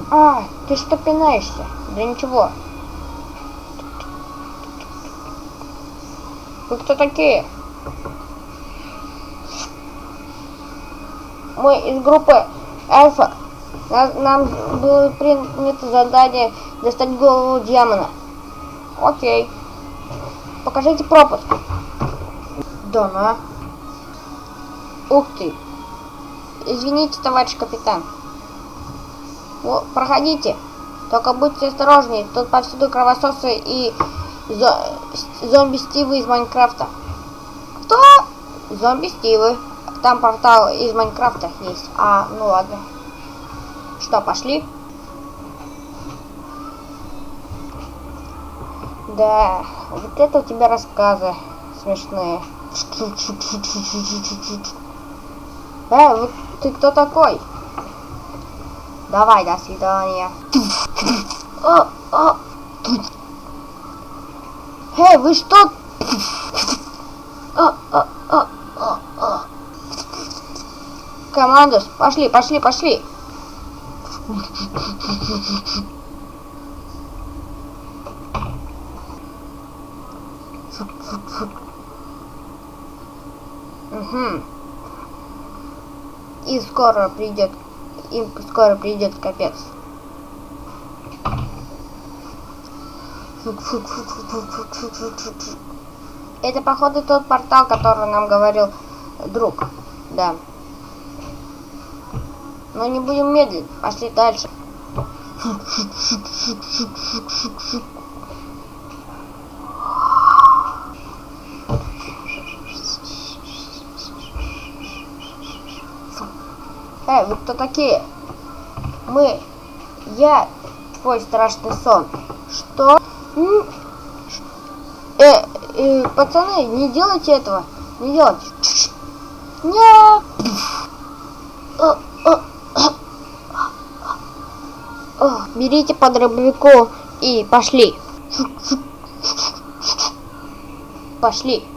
А, ты что пинаешься? Да ничего. Вы кто такие? Мы из группы Альфа. Нам было принято задание достать голову демона. Окей. Покажите пропуск. Да, на. Ух ты. Извините, товарищ капитан. Проходите. Только будьте осторожнее. Тут повсюду кровососы и зомби-стивы из Майнкрафта. Кто? Зомби-стивы. Там портал из Майнкрафта есть. А, ну ладно. Что, пошли? Да, вот это у тебя рассказы смешные. Вот ты кто такой? Давай, до свидания. Эй, вы что? Командос, пошли, пошли, пошли. Угу. И скоро придет, им скоро придет капец. Это походу тот портал, который нам говорил друг. Да. Но не будем медлить, пошли дальше. Эй, вы кто такие? Я твой страшный сон. Что? Пацаны, не делайте этого. Не делайте. Нет. Берите по дробовику и пошли. Пошли.